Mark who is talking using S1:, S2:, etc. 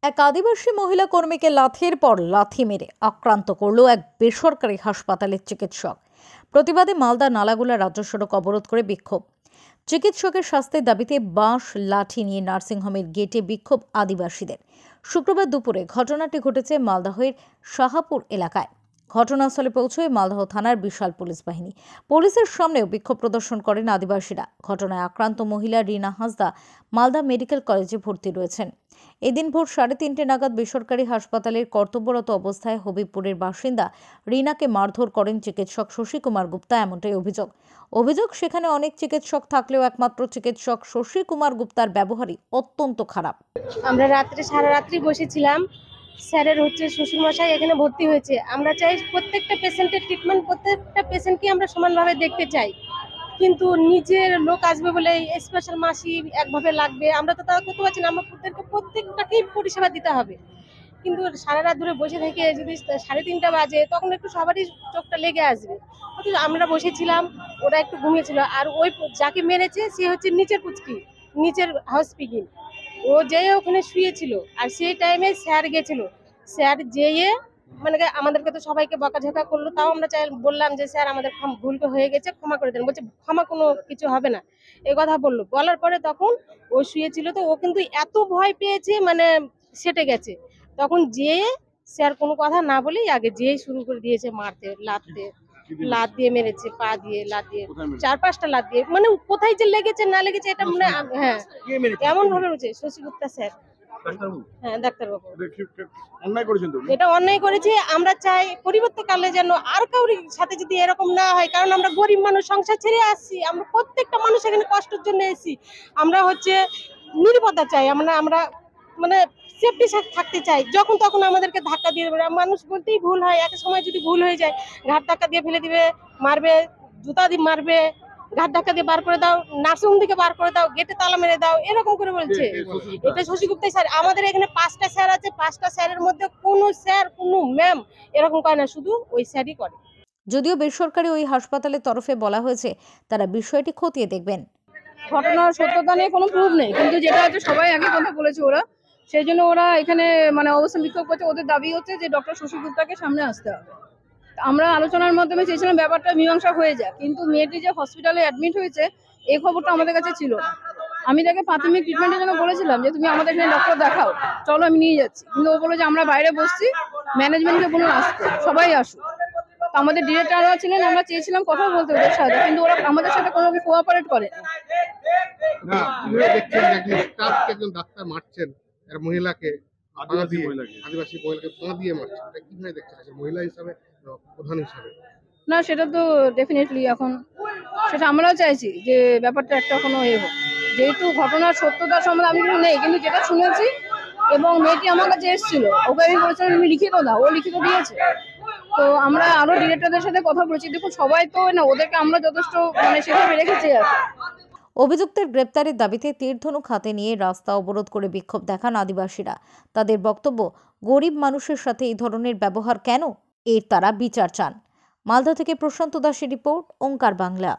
S1: এক আদিবাসী মহিলা কর্মীকে লাথির পর লাথি মেরে আক্রান্ত করল এক বেসরকারি হাসপাতালের চিকিৎসক। প্রতিবাদে মালদা নালাগোলা রাজ্য সড়ক অবরোধ করে বিক্ষোভ। চিকিৎসকের শাস্তির দাবিতে বাঁশ লাঠি নিয়ে নার্সিংহোমের গেটে বিক্ষোভ আদিবাসীদের। শুক্রবার দুপুরে ঘটনাটি ঘটেছে মালদহের শাহাপুর এলাকায়। ঘটনাস্থলে পৌঁছয় মালদহ থানার বিশাল পুলিশ বাহিনী। পুলিশের সামনেও বিক্ষোভ প্রদর্শন করেন আদিবাসীরা। ঘটনায় আক্রান্ত মহিলা রিনা হাসদা মালদা মেডিকেল কলেজে ভর্তি রয়েছেন। এদিন ভোর 3:30 নাগাদ বেসরকারি হাসপাতালের কর্তব্যরত অবস্থায় হবিবপুরের বাসিন্দা রিনাকে মারধর করেন চিকিৎসক শশী কুমার গুপ্তা, এমনটাই অভিযোগ। সেখানে অনেক চিকিৎসক থাকলেও একমাত্র চিকিৎসক শশী কুমার গুপ্তার ব্যবহারই অত্যন্ত খারাপ।
S2: আমরা সারা রাত্রি বসেছিলাম। স্যারের শ্বশুর মশাই এখানে ভর্তি হয়েছে। আমরা চাই প্রত্যেকটা পেশেন্টের ট্রিটমেন্ট, প্রত্যেকটা পেশেন্টকে আমরা সমানভাবে দেখতে চাই, কিন্তু নিজের লোক আসবে বলে স্পেশাল মাসি একভাবে লাগবে, আমরা তো তা করতে পারছি না। আমাদেরকে প্রত্যেকটাকেই পরিষেবা দিতে হবে, কিন্তু সারা রাত ধরে বসে থেকে যদি 3:30 বাজে তখন একটু সবারই চোখটা লেগে আসবে। আমরা বসেছিলাম, ওরা একটু ঘুমিয়েছিল। আর ওই যাকে মেরেছে সে হচ্ছে নিচের পুচকি, নিচের হাউসপিকিং। ও যেয়ে ওখানে শুয়েছিল, আর সেই টাইমে স্যার গেছিল। স্যার যেয়ে মানে আমাদেরকে তো সবাইকে বকাঝকা করলো। তাও আমরা বললাম যে স্যার আমাদের ভুল হয়ে গেছে, ক্ষমা করে দেন। বলছে ক্ষমা কোনো কিছু হবে না, এই কথা বললো। বলার পরে তখন ও শুয়েছিল, তো ও কিন্তু এত ভয় পেয়েছে, মানে সেটে গেছে। তখন যেয়ে স্যার কোনো কথা না বলেই আগে যেয়েই শুরু করে দিয়েছে মারতে, লাত দিয়ে মেরেছে, পা দিয়ে লাত দিয়ে, 4-5টা লাত দিয়ে। মানে কোথায় যে লেগেছে না লেগেছে এটা মানে হ্যাঁ এমন ভাবে হচ্ছে শশী গুপ্তা স্যার। হ্যাঁ, ডাক্তারবাবু এটা অন্যায় করেছে। আমরা চাই পরিবর্তনকালে যেন আর কারোর সাথে যদি এরকম না হয়, কারণ আমরা গরিব মানুষ, সংসার ছেড়ে আসছি। আমরা প্রত্যেকটা মানুষ এখানে কষ্টের জন্য এসেছি। আমরা নিরাপত্তা চাই, আমরা মানে সেফটি থাকতে চাই। যখন তখন আমাদেরকে ধাক্কা দিয়ে দেবে। মানুষ বলতেই ভুল হয়, একটা সময় যদি ভুল হয়ে যায় ঘাট ধাক্কা দিয়ে ফেলে দিবে, মারবে, জুতা দিয়ে মারবে, ঘাট ধাক্কা দিয়ে বার করে দাও, নার্সিংহোম থেকে বার করে দাও, গেটে তালা মেরে দাও, এরকম করে বলছে। এটা শশী গুপ্তা স্যার। আমাদের এখানে 5টা স্যার আছে, 5টা স্যারের মধ্যে কোনো স্যার কোনো ম্যাম এরকম করে না, শুধু ওই স্যারই করে।
S1: যদিও বেসরকারি ওই হাসপাতালের তরফে বলা হয়েছে তারা বিষয়টি খতিয়ে দেখবেন।
S3: ঘটনার সত্যতা নিয়ে কোনো প্রুফ নেই, কিন্তু যেটা হচ্ছে সবাই একই কথা বলেছে ওরা, সেই জন্য ওরা এখানে মানে অবস্থান বিক্ষোভ করছে। ওদের দাবি হচ্ছে যে ডক্টর শশী গুপ্তাকে সামনে আসতে হবে। আমরা আলোচনার মাধ্যমে চেয়েছিলাম ব্যাপারটা মীমাংসা হয়ে যায়, কিন্তু মেয়েটি যে হসপিটালে অ্যাডমিট হয়েছে এই খবরটা আমাদের কাছে ছিল না। আমি তাকে প্রাথমিক ট্রিটমেন্টের জন্য বলেছিলাম যে তুমি আমাদের এখানে ডক্টর দেখাও, চলো আমি নিয়ে যাচ্ছি, কিন্তু ও বলে যে আমরা বাইরে বসছি, ম্যানেজমেন্টকে বলুন আসতে, সবাই আসুক। তো আমাদের ডিরেক্টররা ছিলেন, আমরা চেয়েছিলাম কথা বলতে ওদের সাথে, কিন্তু ওরা আমাদের সাথে কোনো কোঅপারেট করে
S4: না। একজন ডাক্তার মারছেন মহিলাকে, আদিবাসী মহিলাকে পা দিয়ে মারছেন, এটা কিভাবে দেখছেন মহিলা হিসাবে, প্রধান হিসাবে?
S3: না, সেটা তো ডেফিনেটলি এখন সেটা আমরাও চাইছি যে ব্যাপারটা একটা কোনো হোক, যেহেতু ঘটনার সত্যতা সম্বন্ধে আমি কিছু নেই, কিন্তু যেটা শুনেছি এবং মেয়েটি আমার কাছে এসেছিল, ওকে আমি বলেছিলাম তুমি লিখিত দাও, ও লিখিত দিয়েছে। তো আমরা আরো ডিরেক্টরদের সাথে কথা বলেছি। দেখুন সবাই তো না, ওদেরকে আমরা যথেষ্ট মানে সেভাবে রেখেছি আর কি।
S1: অভিযুক্তের গ্রেপ্তারের দাবিতে তীরধনুক হাতে নিয়ে রাস্তা অবরোধ করে বিক্ষোভ দেখান আদিবাসীরা। তাদের বক্তব্য, গরিব মানুষের সাথে এই ধরনের ব্যবহার কেন, এর তারা বিচার চান। মালদা থেকে প্রশান্ত দাসের রিপোর্ট, ওঙ্কার বাংলা।